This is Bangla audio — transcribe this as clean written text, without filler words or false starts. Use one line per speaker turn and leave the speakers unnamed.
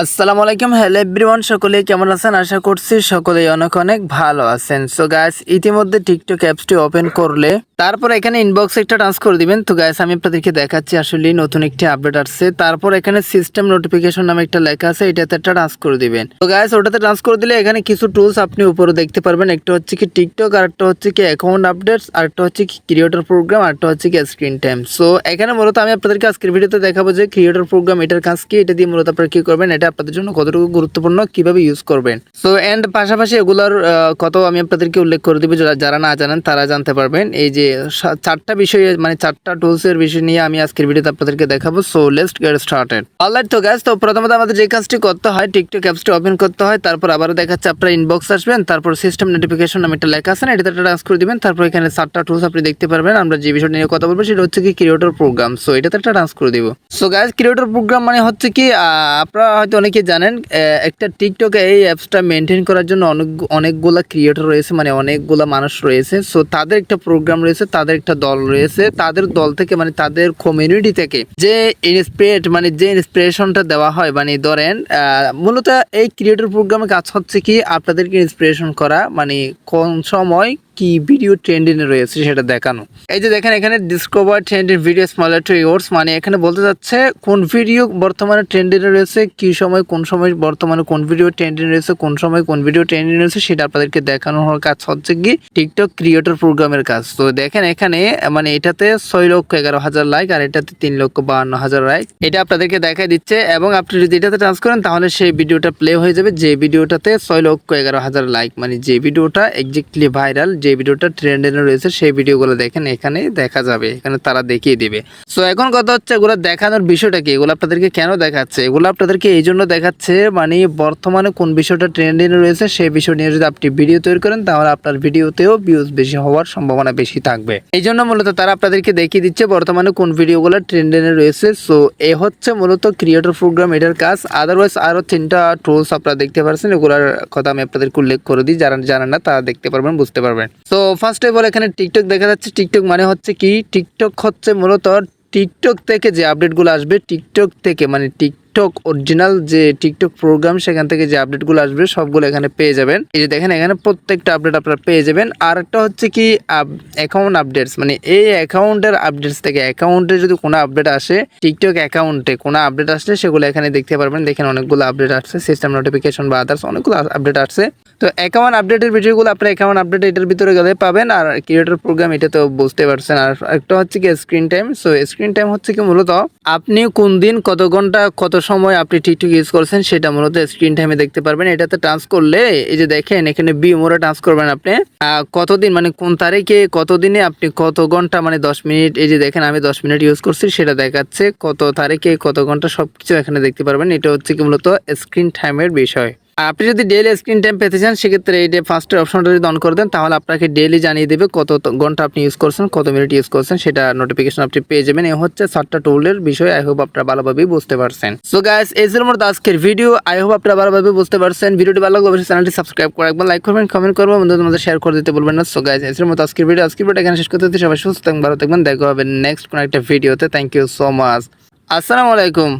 আসসালামু আলাইকুম, হ্যালো এভরিওয়ান, সকলেই কেমন আছেন? আশা করছি সকলেই অনেক অনেক ভালো আছেন। সো গাইস, ইতিমধ্যে টিকটক অ্যাপসটি ওপেন করলে তারপর এখানে ইনবক্সে একটা টাচ করে দিবেন। তো গাইস, আমি আপনাদেরকে দেখাচ্ছি আসলে নতুন একটি আপডেট আসছে। তারপর এখানে সিস্টেম নোটিফিকেশন নামে একটা লেখা আছে, এটাতে একটা টাচ করে দিবেন। তো গাইস, ওটাতে টাচ করে দিলে এখানে কিছু টুলস আপনি উপরে দেখতে পারবেন। একটা হচ্ছে কি টিকটক, আর একটা হচ্ছে কি অ্যাকাউন্ট আপডেটস, আর একটা হচ্ছে কি ক্রিয়েটর প্রোগ্রাম, আর একটা হচ্ছে কি স্ক্রিন টাইম। সো এখানে মূলত আমি আপনাদেরকে আজকের ভিডিওতে দেখাবো যে ক্রিয়েটর প্রোগ্রাম এটার কাজ কি, এটা দিয়ে মূলত আপনারা কি করবেন, এটা আপনাদের জন্য কতটুকু গুরুত্বপূর্ণ, কিভাবে ইউজ করবেন। সো এন্ড পাশাপাশি এগুলোর কত আমি আপনাদেরকে উল্লেখ করে দিব, যারা না জানেন তারা জানতে পারবেন। এই যে চারটা বিষয়, মানে চারটা টুলস এর বিষয় নিয়ে আমি আজকের ভিডিওতে আপনাদেরকে দেখাবো। So let's get started. Alright, তো গাইস, তো প্রথমত আমাদের যে কাজটি করতে হয়, টিকটক অ্যাপসটি ওপেন করতে হয়। তারপর আবার দেখাচ্ছে আপনারা ইনবক্স আসবেন, তারপর সিস্টেম নোটিফিকেশন নামে একটা লেখা আছে না, এটাতে টাচ করে দিবেন। তারপর এখানে চারটা টুলস আপনি দেখতে পারবেন। আমরা যে বিষয়টা নিয়ে কথা বলবো সেটা হচ্ছে কি ক্রিয়েটর প্রোগ্রাম। সো এটাতে একটা টাচ করে দিব। সো গাইস, ক্রিয়েটর প্রোগ্রাম মানে হচ্ছে কি আপনারা হয়তো অনেকেই জানেন, একটা টিকটকে এই অ্যাপসটা মেনটেন করার জন্য অনেকগুলা ক্রিয়েটর রয়েছে, মানে অনেকগুলা মানুষ রয়েছে। সো তাদের একটা প্রোগ্রাম রয়েছে, তাদের একটা দল রয়েছে। তাদের দল থেকে, মানে তাদের কমিউনিটি থেকে যে ইন্সপিরেশনটা দেওয়া হয়, মানে ধরেন মূলত এই ক্রিয়েটর প্রোগ্রামে কাজ হচ্ছে কি আপনাদেরকে ইন্সপিরেশন করা, মানে কোন সময় কি ভিডিও ট্রেন্ডিং এ রয়েছে সেটা দেখানো। এই যে দেখেন এখানে discover trending video smaller to yours, মানে এখানে বলতে যাচ্ছে কোন ভিডিও বর্তমানে ট্রেন্ডিং এ রয়েছে, কি সময় কোন সময় বর্তমানে কোন ভিডিও ট্রেন্ডিং রয়েছে, কোন সময় কোন ভিডিও ট্রেন্ডিং রয়েছে, সেটা আপনাদেরকে দেখানোর কাজ হচ্ছে কি টিকটক ক্রিয়েটর প্রোগ্রামের কাজ। তো দেখেন এখানে মানে এটাতে 6,11,000 লাইক, আর এটাতে 3,52,000 লাইক, এটা আপনাদেরকে দেখাই দিচ্ছে। এবং আপনি যদি এটাতে টাচ করেন তাহলে সেই ভিডিওটা প্লে হয়ে যাবে, যে ভিডিওটাতে 6,11,000 লাইক, মানে যে ভিডিওটা এক্স্যাক্টলি ভাইরাল, যে ভিডিওটা ট্রেন্ডে রয়েছে, সেই ভিডিওগুলো দেখেন এখানে দেখা যাবে, এখানে তারা দেখিয়ে দিবে। সো এখন কথা হচ্ছে এগুলো দেখানোর বিষয়টা কি, এগুলো আপনাদেরকে কেন দেখাচ্ছে? এগুলো আপনাদেরকে এই জন্য দেখাচ্ছে, মানে বর্তমানে কোন বিষয়টা ট্রেন্ডে রয়েছে সেই বিষয় নিয়ে যদি আপনি ভিডিও তৈরি করেন তাহলে আপনার ভিডিওতেও ভিউজ বেশি হওয়ার সম্ভাবনা বেশি থাকবে। এই জন্য মূলত তারা আপনাদেরকে দেখিয়ে দিচ্ছে বর্তমানে কোন ভিডিওগুলো ট্রেন্ডে রয়েছে। সো এ হচ্ছে মূলত ক্রিয়েটর প্রোগ্রাম, এটার কাজ। আদারওয়াইজ আরো 3টা টুলস আপনারা দেখতে পাচ্ছেন, এগুলোর কথা আমি আপনাদেরকে উল্লেখ করে দিই, যারা জানেন না তারা দেখতে পারবেন, বুঝতে পারবেন। তো ফার্স্ট অফ অল এখানে টিকটক দেখা যাচ্ছে। টিকটক মানে হচ্ছে কি, টিকটক হচ্ছে মূলত টিকটক থেকে যে আপডেটগুলো আসবে, টিকটক থেকে মানে টিকটক অরিজিনাল যে টিকটক প্রোগ্রাম, সেখান থেকে যে আপডেটগুলো আসবে সবগুলো এখানে পেয়ে যাবেন। এই যে দেখেন এখানে প্রত্যেকটা আপডেট আপনারা পেয়ে যাবেন। আর একটা হচ্ছে কি অ্যাকাউন্ট আপডেটস, মানে এই অ্যাকাউন্টের আপডেটস থেকে, অ্যাকাউন্টে যদি কোনো আপডেট আসে, টিকটক অ্যাকাউন্টে কোনো আপডেট আসলে সেগুলো এখানে দেখতে পারবেন। দেখেন অনেকগুলো আপডেট আসছে, সিস্টেম নোটিফিকেশন বা আদার্স অনেকগুলো আপডেট আসছে। তো অ্যাকাউন্ট আপডেটের ভিডিওগুলো আপনার অ্যাকাউন্ট আপডেট এটার ভিতরে গেলে পাবেন, আর ক্রিয়েটর প্রোগ্রাম এটা তো বুঝতে পারছেন। আর একটা হচ্ছে কি screen time. So screen time হচ্ছে কি মূলত আপনি কোন দিন কত ঘন্টা কত সময় আপনি টিকটক ইউজ করছেন সেটা মূলত স্ক্রিন টাইমে দেখতে পারবেন। এটাতে টাচ করলে এই যে দেখেন এখানে বি মোড়ে টাচ করবেন আপনি, কতদিন মানে কোন তারিখে কতদিনে আপনি কত ঘন্টা, মানে 10 মিনিট, এই যে দেখেন আমি 10 মিনিট ইউজ করছি সেটা দেখাচ্ছে, কত তারিখে কত ঘন্টা সবকিছু এখানে দেখতে পারবেন। এটা হচ্ছে কি মূলত স্ক্রিন টাইমের বিষয়। আপনি যদি ডেইলি স্ক্রিন টাইম পেতে চান সেক্ষেত্রে এই যে ফার্স্টের অপশনটা যদি অন করে দেন তাহলে আপনাকে ডেইলি জানিয়ে দেবে কত ঘন্টা আপনি ইউজ করছেন, কত মিনিট ইউজ করছেন, সেটা নোটিফিকেশন আপনি পেয়ে যাবেন। এই হচ্ছে 7টা টুলের বিষয়। আই হোপ আপনারা ভালোভাবেই বুঝতে পারছেন। সো গাইস, এই ছিল মোট আজকের ভিডিও। আই হোপ আপনারা ভালোভাবে বুঝতে পারছেন। ভিডিওটি ভালো লাগলে অবশ্যই চ্যানেলটি সাবস্ক্রাইব করে রাখবেন, লাইক করবেন, কমেন্ট করবেন, বন্ধুদের মধ্যে শেয়ার করে দিতে বলবেন না। সো গাইস, এই ছিল মোট আজকের ভিডিও এখানে শেষ করতে হচ্ছে। সবাই সুস্থ থাকবেন, ভালো থাকবেন, দেখা হবে নেক্সট কোনো একটা ভিডিওতে। Thank you so much. আসসালামু আলাইকুম।